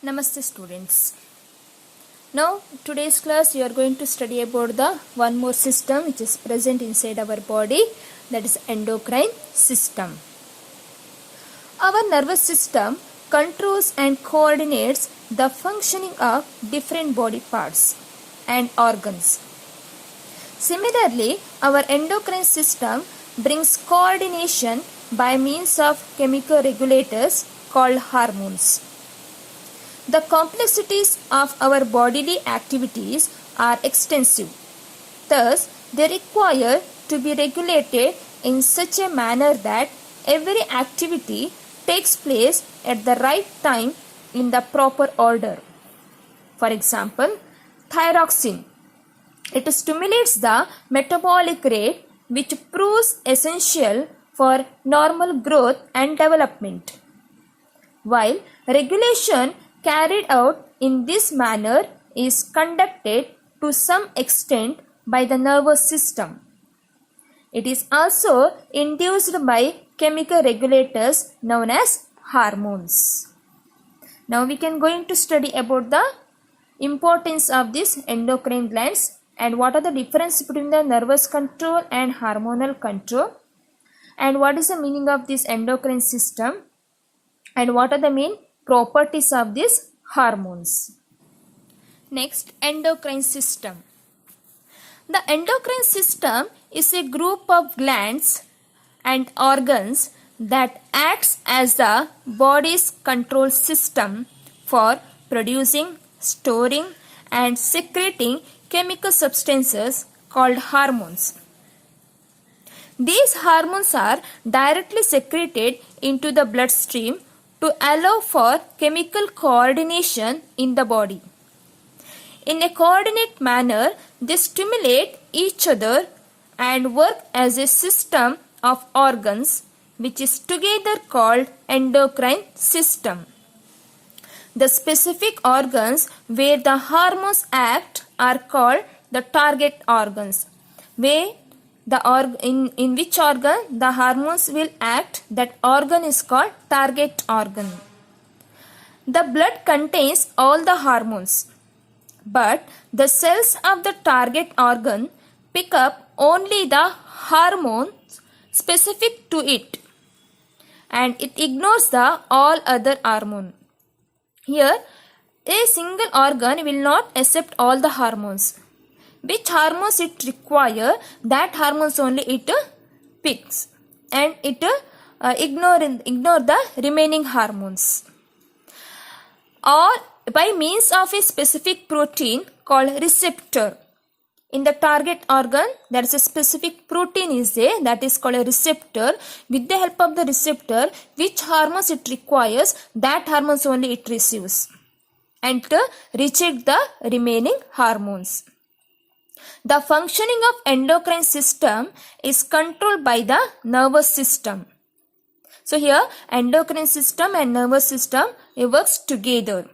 Namaste students. Now today's class we are going to study about the one more system which is present inside our body, that is endocrine system. Our nervous system controls and coordinates the functioning of different body parts and organs. Similarly, our endocrine system brings coordination by means of chemical regulators called hormones. The complexities of our bodily activities are extensive. Thus, they require to be regulated in such a manner that every activity takes place at the right time in the proper order. For example, thyroxine. It stimulates the metabolic rate, which proves essential for normal growth and development. While regulation carried out in this manner is conducted to some extent by the nervous system. It is also induced by chemical regulators known as hormones. Now we can going to study about the importance of these endocrine glands and what are the difference between the nervous control and hormonal control, and what is the meaning of this endocrine system, and what are the main properties of these hormones. Next, endocrine system. The endocrine system is a group of glands and organs that acts as the body's control system for producing, storing and secreting chemical substances called hormones. These hormones are directly secreted into the bloodstream to allow for chemical coordination in the body. In a coordinate manner, they stimulate each other and work as a system of organs, which is together called endocrine system. The specific organs where the hormones act are called the target organs. In which organ the hormones will act, that organ is called target organ. The blood contains all the hormones, but the cells of the target organ pick up only the hormones specific to it, and it ignores the all other hormone. Here, a single organ will not accept all the hormones. Which hormones it require, that hormones only it picks, and it ignore the remaining hormones. Or by means of a specific protein called receptor. In the target organ, there is a specific protein is there, that is called a receptor. With the help of the receptor, which hormones it requires, that hormones only it receives, and to reject the remaining hormones. The functioning of endocrine system is controlled by the nervous system. So here endocrine system and nervous system, it works together.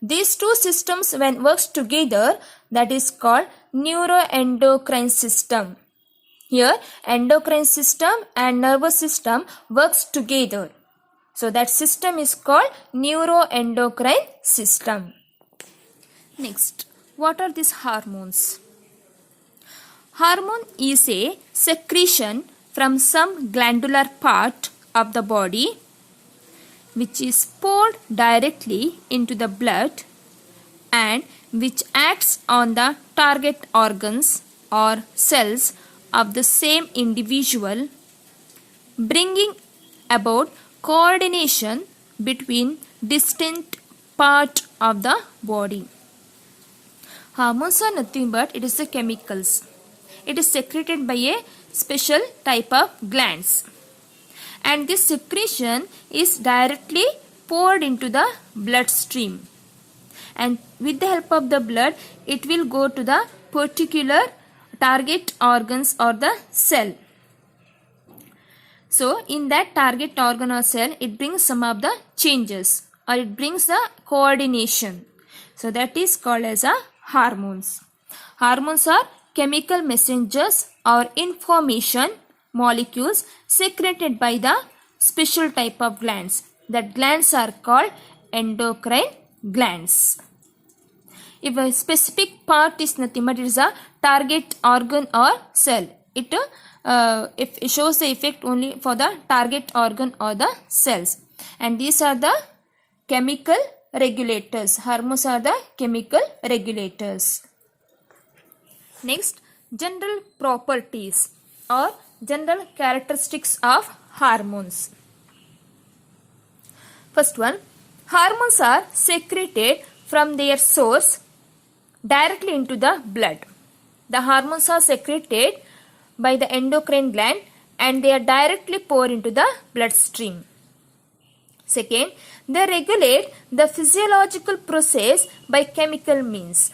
These two systems when works together, that is called neuroendocrine system. Here endocrine system and nervous system works together. So that system is called neuroendocrine system. Next, what are these hormones? Hormone is a secretion from some glandular part of the body which is poured directly into the blood and which acts on the target organs or cells of the same individual, bringing about coordination between distinct parts of the body. Hormones are nothing but it is the chemicals. It is secreted by a special type of glands, and this secretion is directly poured into the bloodstream, and with the help of the blood it will go to the particular target organs or the cell. So in that target organ or cell, it brings some of the changes or it brings the coordination. So that is called as a hormones. Hormones are chemical messengers or information molecules secreted by the special type of glands. That glands are called endocrine glands. If a specific part is nothing but it is a target organ or cell, if it shows the effect only for the target organ or the cells. And these are the chemical regulators. Hormones are the chemical regulators. Next, general properties or general characteristics of hormones. First one, hormones are secreted from their source directly into the blood. The hormones are secreted by the endocrine gland and they are directly poured into the bloodstream. Second, they regulate the physiological process by chemical means.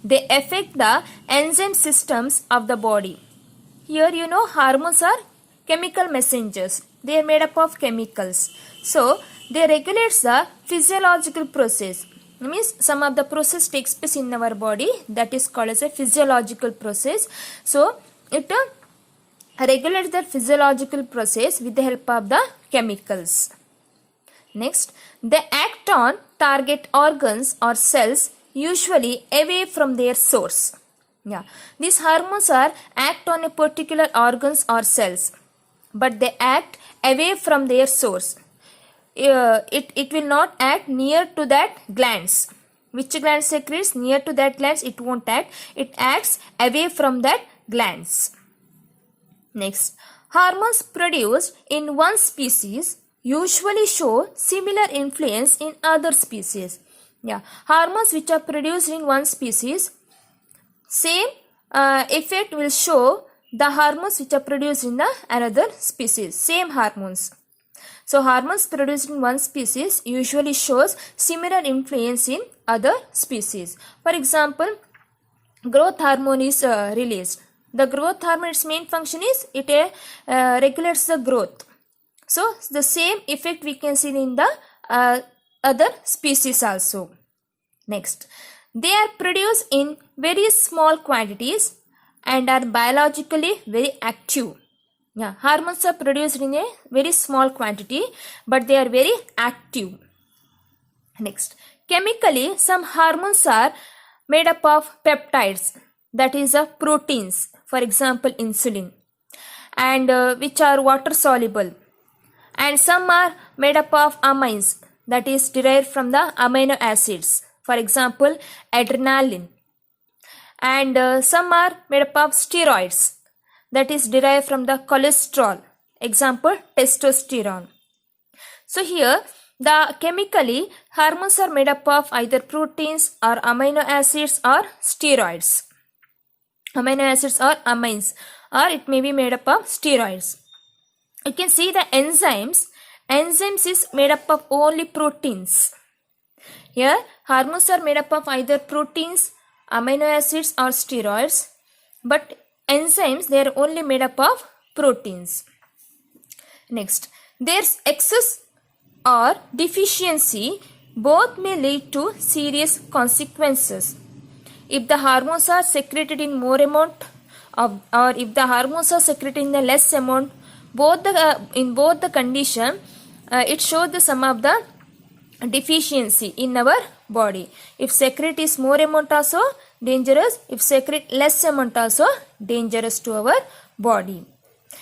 They affect the enzyme systems of the body. Here you know hormones are chemical messengers. They are made up of chemicals. So they regulate the physiological process. Means some of the process takes place in our body, that is called as a physiological process. So it regulates the physiological process with the help of the chemicals. Next, they act on target organs or cells usually away from their source. These hormones act on a particular organs or cells, but they act away from their source. It will not act near to that glands. Which gland secretes near to that glands, it won't act. It acts away from that glands. Next, hormones produced in one species usually show similar influence in other species. Hormones which are produced in one species, same effect will show the hormones which are produced in the another species. Same hormones. So hormones produced in one species usually shows similar influence in other species. For example, growth hormone is released. The growth hormone, its main function is it regulates the growth. So the same effect we can see in the other species also. Next, they are produced in very small quantities and are biologically very active. Hormones are produced in a very small quantity, but they are very active. Next, chemically, some hormones are made up of peptides, that is proteins, for example insulin, and which are water soluble. And some are made up of amines, that is derived from the amino acids, for example adrenaline. And some are made up of steroids, that is derived from the cholesterol, example testosterone. So here the chemically hormones are made up of either proteins or amino acids or steroids. Amino acids or amines, or it may be made up of steroids. You can see the enzymes. Enzymes is made up of only proteins. Here hormones are made up of either proteins, amino acids or steroids, but enzymes, they are only made up of proteins. Next, there's excess or deficiency both may lead to serious consequences. If the hormones are secreted in more amount or if the hormones are secreted in a less amount, in both the condition it shows the some of the deficiency in our body. If secrete is more amount also dangerous, if secrete less amount also dangerous to our body.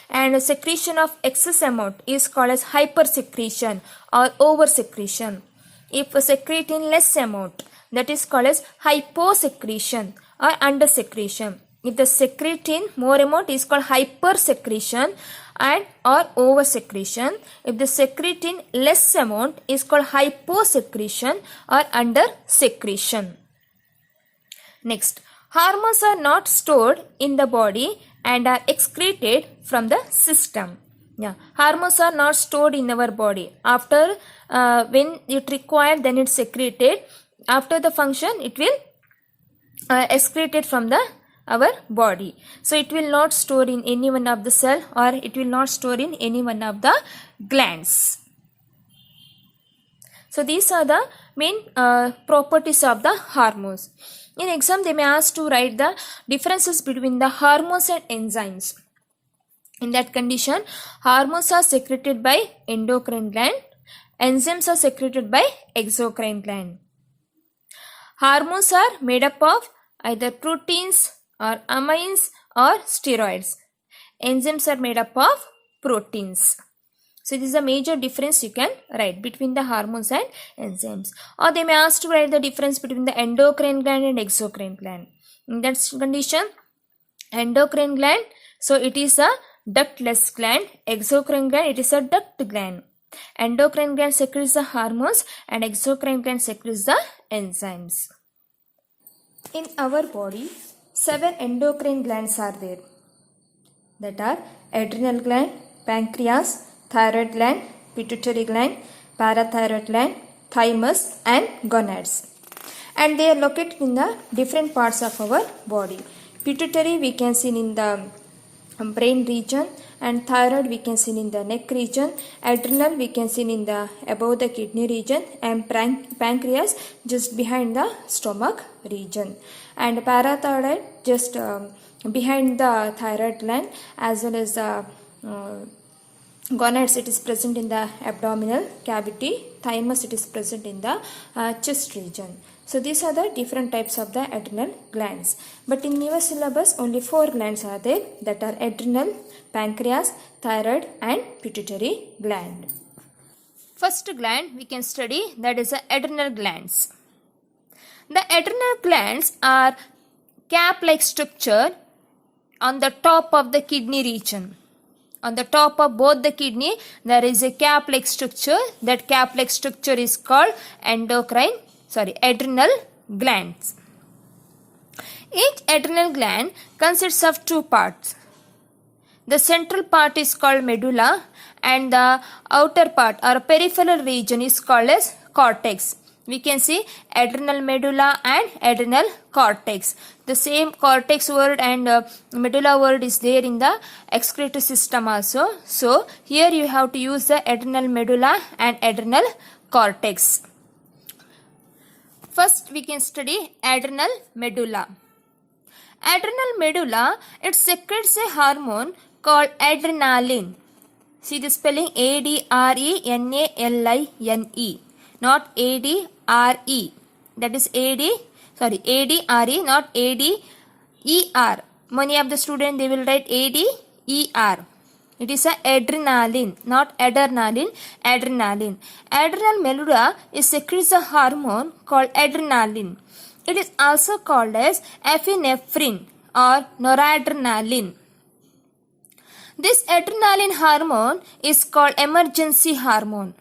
And secretion of excess amount is called as hypersecretion or oversecretion. If secrete in less amount, that is called as hyposecretion or undersecretion. If the secrete in more amount is called hypersecretion and or oversecretion. If the secrete in less amount is called hyposecretion or undersecretion. Next, hormones are not stored in the body and are excreted from the system. Hormones are not stored in our body. After when it required, then it's secreted. After the function, it will excreted from our body. So it will not store in any one of the cell or it will not store in any one of the glands. So these are the main properties of the hormones. In exam, they may ask to write the differences between the hormones and enzymes. In that condition, hormones are secreted by endocrine gland Enzymes are secreted by exocrine gland. Hormones are made up of either proteins or amines or steroids. Enzymes are made up of proteins. So this is a major difference you can write between the hormones and enzymes. Or they may ask to write the difference between the endocrine gland and exocrine gland. In that condition, endocrine gland, so it is a ductless gland. Exocrine gland, it is a duct gland. Endocrine gland secretes the hormones and exocrine gland secretes the enzymes. In our body, 7 endocrine glands are there. That are adrenal gland, pancreas, thyroid gland, pituitary gland, parathyroid gland, thymus and gonads. And they are located in the different parts of our body. Pituitary we can see in the brain region, and thyroid we can see in the neck region, adrenal we can see in the above the kidney region, and pancreas just behind the stomach region, and parathyroid just behind the thyroid gland, as well as the gonads, it is present in the abdominal cavity, thymus it is present in the chest region. So these are the different types of the adrenal glands. But in your syllabus only 4 glands are there, that are adrenal, pancreas, thyroid and pituitary gland. First gland we can study, that is the adrenal glands. The adrenal glands are cap-like structure on the top of the kidney region. On the top of both the kidney there is a cap-like structure. That cap-like structure is called adrenal glands. Each adrenal gland consists of 2 parts. The central part is called medulla and the outer part or peripheral region is called as cortex. We can see adrenal medulla and adrenal cortex. The same cortex word and medulla word is there in the excretory system also. So here you have to use the adrenal medulla and adrenal cortex. First we can study adrenal medulla. Adrenal medulla, it secretes a hormone called adrenaline. See the spelling, A-D-R-E-N-A-L-I-N-E, not A-D-R-E. That is A-D-R-E, not A-D-E-R. Many of the students, they will write A-D-E-R. It is a adrenaline, not adrenaline, adrenaline. Adrenal medulla is secretes a hormone called adrenaline. It is also called as epinephrine or noradrenaline. This adrenaline hormone is called emergency hormone.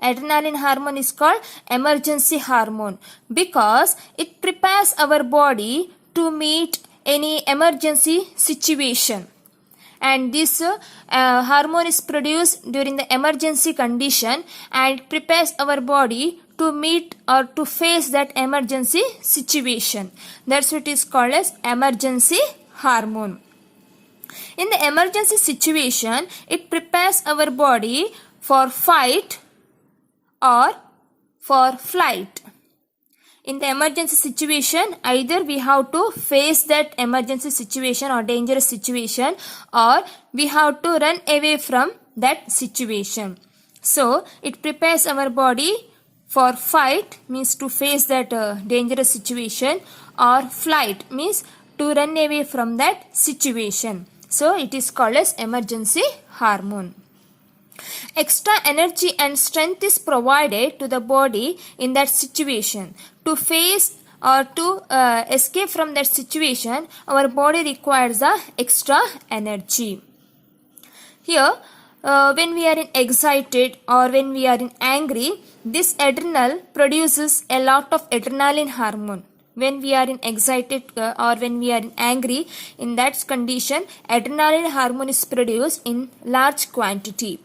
Adrenaline hormone is called emergency hormone because it prepares our body to meet any emergency situation. And this hormone is produced during the emergency condition and prepares our body to meet or to face that emergency situation. That's what is called as emergency hormone. In the emergency situation, it prepares our body for fight or for flight. In the emergency situation, either we have to face that emergency situation or dangerous situation, or we have to run away from that situation. So it prepares our body for fight, means to face that dangerous situation, or flight means to run away from that situation. So it is called as emergency hormone. Extra energy and strength is provided to the body in that situation. To face or to escape from that situation, our body requires the extra energy. Here, when we are excited or when we are angry, this adrenal produces a lot of adrenaline hormone. When we are excited or when we are angry, in that condition, adrenaline hormone is produced in large quantity.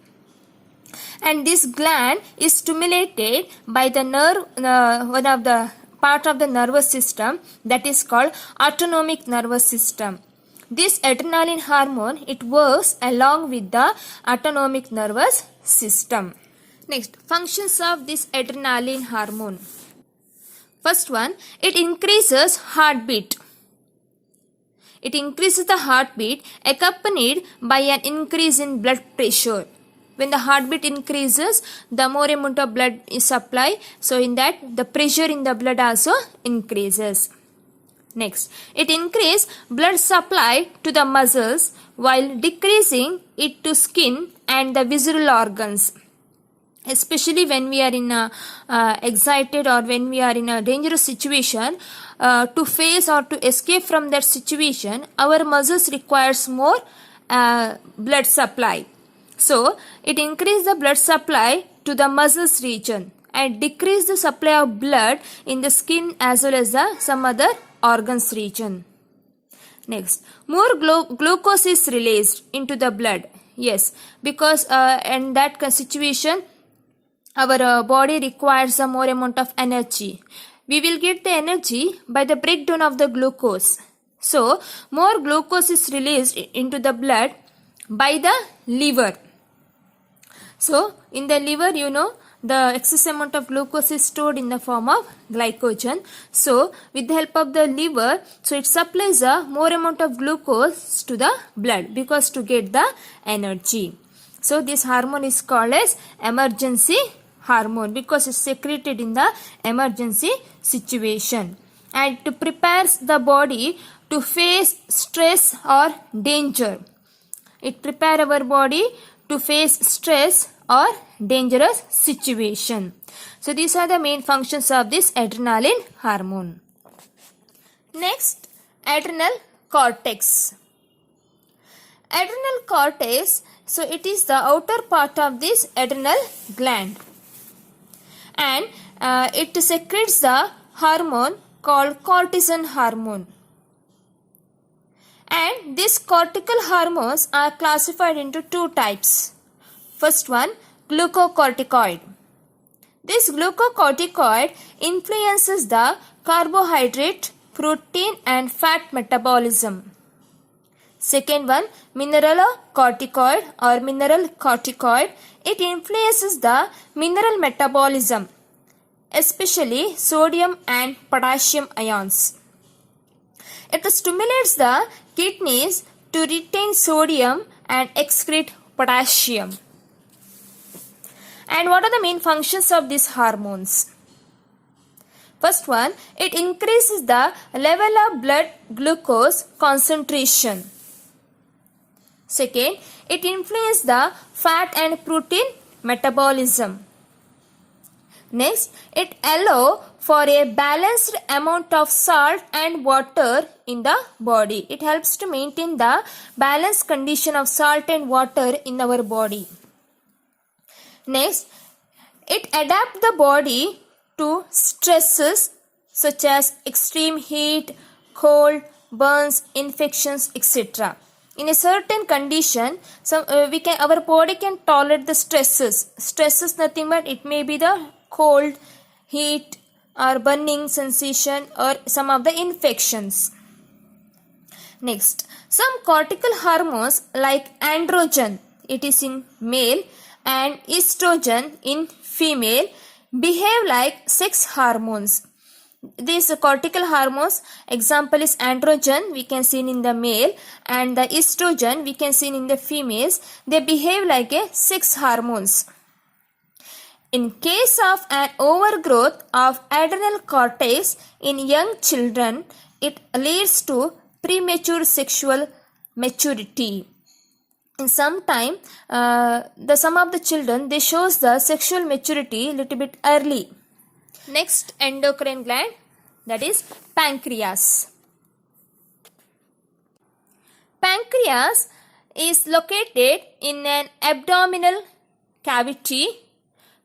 And this gland is stimulated by the nerve, one of the part of the nervous system, that is called autonomic nervous system. This adrenaline hormone, it works along with the autonomic nervous system. Next, functions of this adrenaline hormone. First one, it increases heartbeat. It increases the heartbeat accompanied by an increase in blood pressure. When the heartbeat increases, the more amount of blood is supplied. So in that, the pressure in the blood also increases. Next, it increases blood supply to the muscles while decreasing it to skin and the visceral organs. Especially when we are in a excited or when we are in a dangerous situation, to face or to escape from that situation, our muscles requires more blood supply. So it increases the blood supply to the muscles region and decrease the supply of blood in the skin as well as some other organs region. Next, more glucose is released into the blood. Yes, because in that situation, our body requires a more amount of energy. We will get the energy by the breakdown of the glucose. So, more glucose is released into the blood by the liver. So, in the liver, the excess amount of glucose is stored in the form of glycogen. So, with the help of the liver, so it supplies a more amount of glucose to the blood because to get the energy. So, this hormone is called as emergency hormone because it's secreted in the emergency situation. And it prepares the body to face stress or danger. It prepares our body to face stress or dangerous situation. So these are the main functions of this adrenaline hormone. Next, adrenal cortex. Adrenal cortex, so it is the outer part of this adrenal gland, and it secretes the hormone called cortisol hormone. And these cortical hormones are classified into two types. First one, glucocorticoid. This glucocorticoid influences the carbohydrate, protein and fat metabolism. Second one, mineralocorticoid or mineral corticoid. It influences the mineral metabolism, especially sodium and potassium ions. It stimulates the kidneys to retain sodium and excrete potassium. And what are the main functions of these hormones? First one, it increases the level of blood glucose concentration. Second, it influences the fat and protein metabolism. Next, it allows for a balanced amount of salt and water in the body. It helps to maintain the balanced condition of salt and water in our body. Next, it adapts the body to stresses such as extreme heat, cold, burns, infections, etc. In a certain condition, our body can tolerate the stresses. Stresses nothing but it may be the cold, heat, or burning sensation, or some of the infections. Next, some cortical hormones like androgen, it is in male, and estrogen in female, behave like sex hormones. These cortical hormones, example is androgen, we can see in the male, and the estrogen we can see in the females. They behave like a sex hormones. In case of an overgrowth of adrenal cortex in young children, it leads to premature sexual maturity. In some time, some of the children, they shows the sexual maturity little bit early. Next, endocrine gland, that is pancreas. Pancreas is located in an abdominal cavity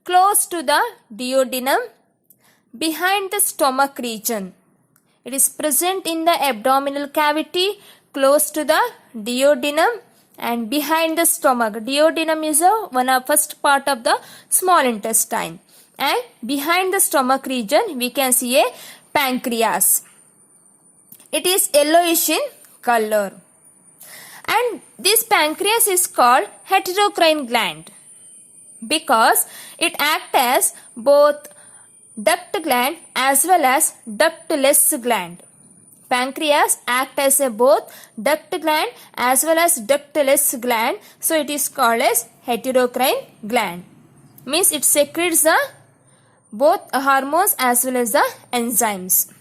close to the duodenum behind the stomach region. It is present in the abdominal cavity close to the duodenum and behind the stomach. Duodenum is first part of the small intestine, and behind the stomach region we can see a pancreas. It is yellowish in color, and this pancreas is called heterocrine gland because it acts as both duct gland as well as ductless gland. pancreas act as a both duct gland as well as ductless gland, so it is called as heterocrine gland. Means it secretes the both hormones as well as the enzymes.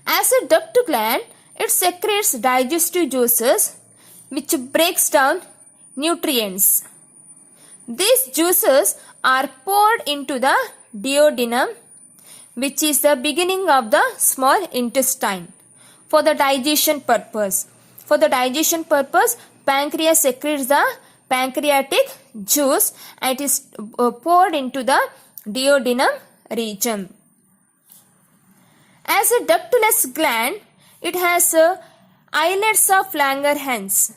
As a duct gland, it secretes digestive juices which breaks down nutrients. These juices are poured into the duodenum, which is the beginning of the small intestine, for the digestion purpose. For the digestion purpose, pancreas secretes the pancreatic juice and it is poured into the duodenum region. As a ductless gland, it has islets of Langerhans.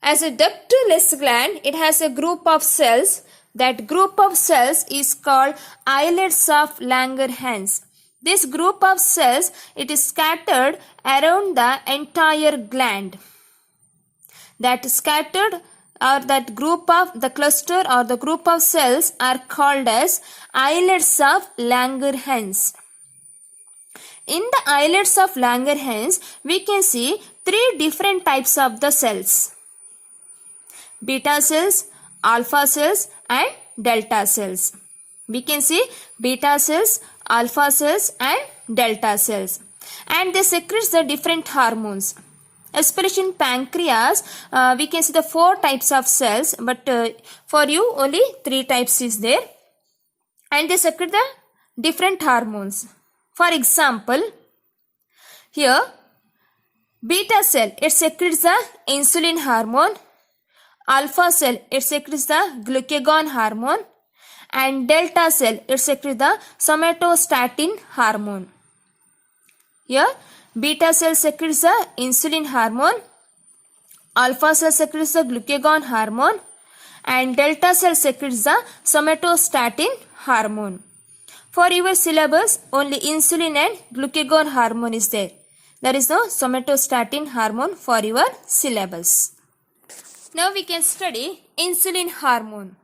As a ductless gland, it has a group of cells. That group of cells is called islets of Langerhans. This group of cells, it is scattered around the entire gland. That scattered or that group of the cluster or the group of cells are called as islets of Langerhans. In the islets of Langerhans, we can see three different types of the cells: beta cells, alpha cells and delta cells. We can see beta cells, alpha cells and delta cells, and they secrete the different hormones. Especially in pancreas, we can see the four types of cells, but for you only three types is there, and they secrete the different hormones. For example, here beta cell, it secretes the insulin hormone. Alpha cell, it secretes the glucagon hormone, and delta cell, it secretes the somatostatin hormone. Here, beta cell secretes the insulin hormone, alpha cell secretes the glucagon hormone, and delta cell secretes the somatostatin hormone. For your syllabus, only insulin and glucagon hormone is there. There is no somatostatin hormone for your syllabus. Now we can study insulin hormone.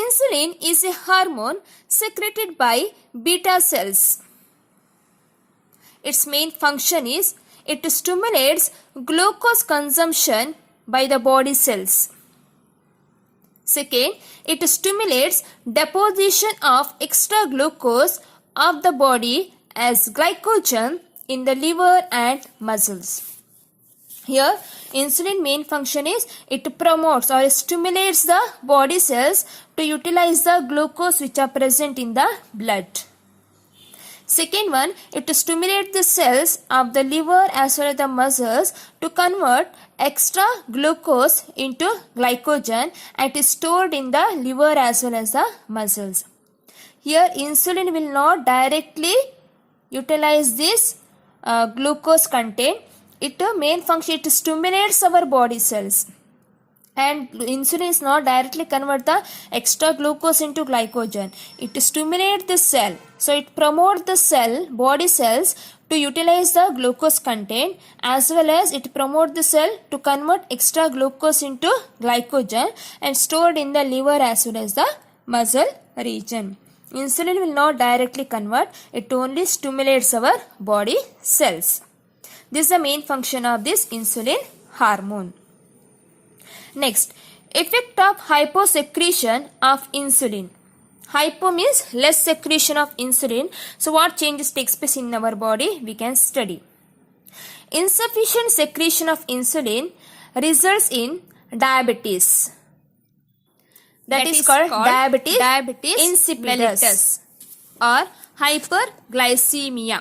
Insulin is a hormone secreted by beta cells. Its main function is it stimulates glucose consumption by the body cells. Second, it stimulates deposition of extra glucose of the body as glycogen in the liver and muscles. Here, insulin main function is it promotes or stimulates the body cells to utilize the glucose which are present in the blood. Second one, it stimulates the cells of the liver as well as the muscles to convert extra glucose into glycogen and it is stored in the liver as well as the muscles. Here, insulin will not directly utilize this glucose content. It main function, it stimulates our body cells, and insulin is not directly convert the extra glucose into glycogen. It stimulates the cell, so it promotes the cell, body cells to utilize the glucose content as well as it promotes the cell to convert extra glucose into glycogen and stored in the liver as well as the muscle region. Insulin will not directly convert, it only stimulates our body cells. This is the main function of this insulin hormone. Next, effect of hyposecretion of insulin. Hypo means less secretion of insulin. So what changes takes place in our body? We can study. Insufficient secretion of insulin results in diabetes. That is called diabetes insipidus or hyperglycemia.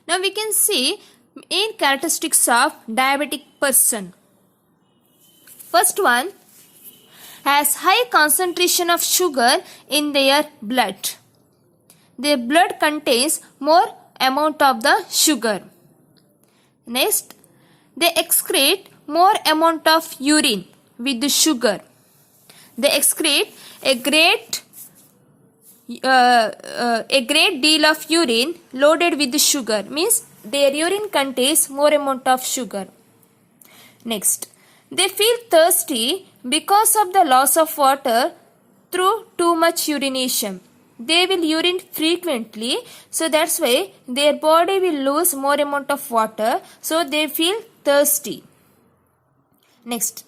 Now we can see main characteristics of diabetic person. First one, has high concentration of sugar in their blood. Their blood contains more amount of the sugar. Next, they excrete more amount of urine with the sugar. They excrete a great deal of urine loaded with the sugar, means their urine contains more amount of sugar. Next, they feel thirsty because of the loss of water through too much urination. they will urine frequently, so that's why their body will lose more amount of water, so they feel thirsty. Next,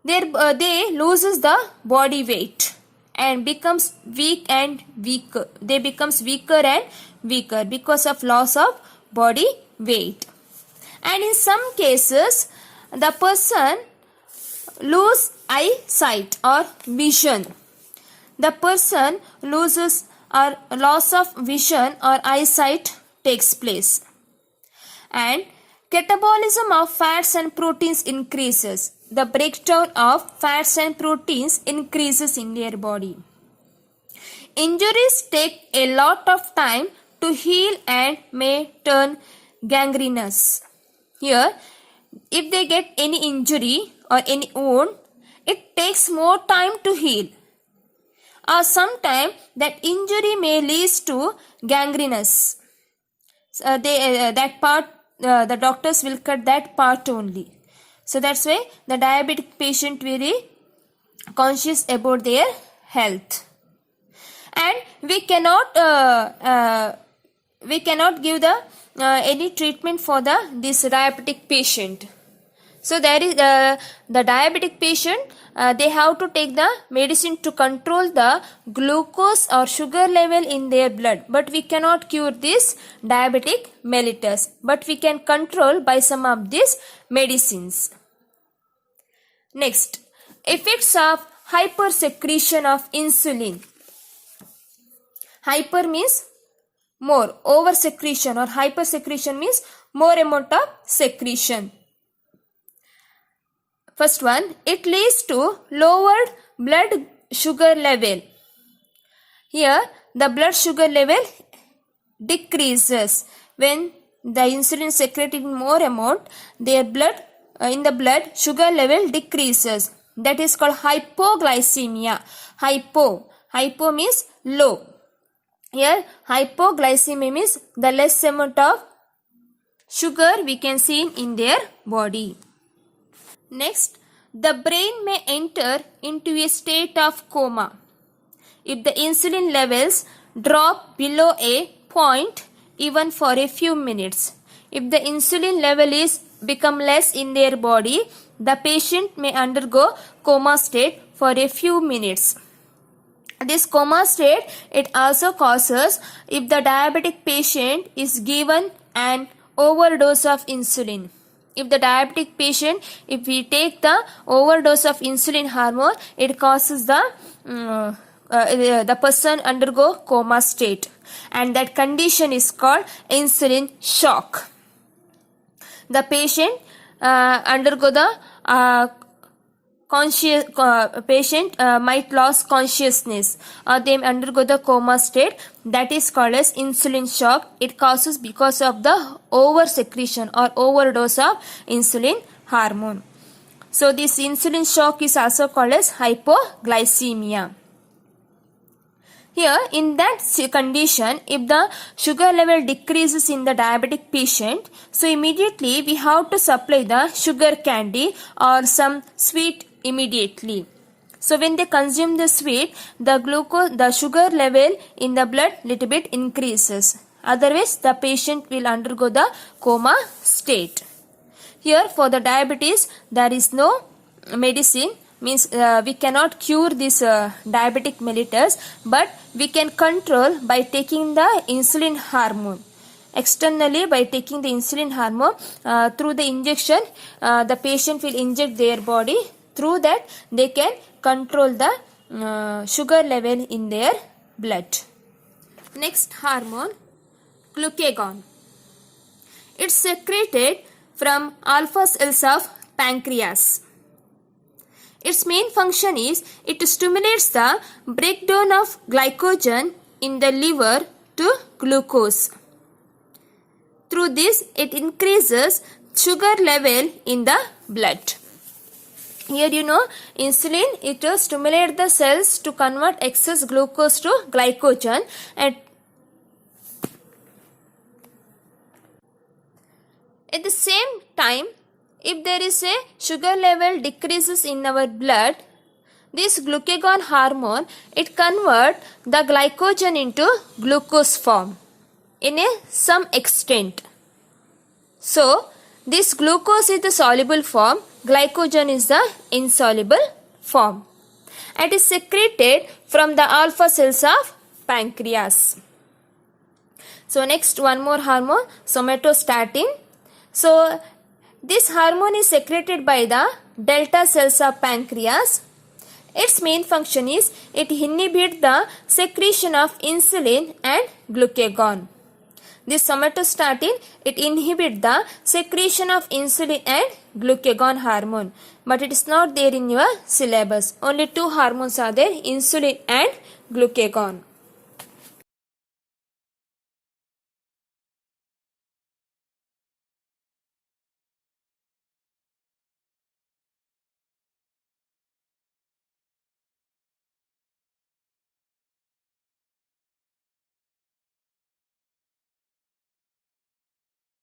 they loses the body weight and becomes weak and weaker. They becomes weaker and weaker because of loss of body weight. And in some cases, the person lose eyesight or vision. The person loses or loss of vision or eyesight takes place. And catabolism of fats and proteins increases. The breakdown of fats and proteins increases in their body. Injuries take a lot of time to heal and may turn gangrenous. Here, if they get any injury or any wound, it takes more time to heal. Or sometimes that injury may lead to gangrenous. The doctors will cut that part only. So that's why the diabetic patient very conscious about their health. And we cannot give the any treatment for this diabetic patient. So there is the diabetic patient, they have to take the medicine to control the glucose or sugar level in their blood. But we cannot cure this diabetic mellitus. But we can control by some of these medicines. Next, effects of hypersecretion of insulin. Hyper means more, over secretion, or hypersecretion means more amount of secretion. First one, it leads to lowered blood sugar level. Here, the blood sugar level decreases. When the insulin is secreted in more amount, their blood in the blood sugar level decreases. That is called hypoglycemia. Hypo means low. Here, hypoglycemia means the less amount of sugar we can see in their body. Next, the brain may enter into a state of coma if the insulin levels drop below a point even for a few minutes. If the insulin level is become less in their body, the patient may undergo coma state for a few minutes. This coma state, it also causes if the diabetic patient is given an overdose of insulin. If the diabetic patient, if we take the overdose of insulin hormone, it causes the person undergo coma state, and that condition is called insulin shock. The patient undergo the patient might lose consciousness, or they undergo the coma state. That is called as insulin shock. It causes because of the over secretion or overdose of insulin hormone. So this insulin shock is also called as hypoglycemia. Here, in that condition, if the sugar level decreases in the diabetic patient, so immediately we have to supply the sugar candy or some sweet immediately. So when they consume the sweet, the sugar level in the blood little bit increases. Otherwise, the patient will undergo the coma state. Here, for the diabetes, there is no medicine. Means we cannot cure this diabetic mellitus, but we can control by taking the insulin hormone. Externally, by taking the insulin hormone through the injection, the patient will inject their body. Through that, they can control the sugar level in their blood. Next hormone, glucagon. It's secreted from alpha cells of pancreas. Its main function is it stimulates the breakdown of glycogen in the liver to glucose. Through this, it increases sugar level in the blood. Here insulin, it stimulates the cells to convert excess glucose to glycogen, and at the same time, if there is a sugar level decreases in our blood, This glucagon hormone, it convert the glycogen into glucose form in some extent. So, this glucose is the soluble form, glycogen is the insoluble form. It is secreted from the alpha cells of pancreas. So next one more hormone, somatostatin. So this hormone is secreted by the delta cells of pancreas. Its main function is it inhibits the secretion of insulin and glucagon. This somatostatin, it inhibits the secretion of insulin and glucagon hormone, but it is not there in your syllabus. Only two hormones are there, insulin and glucagon.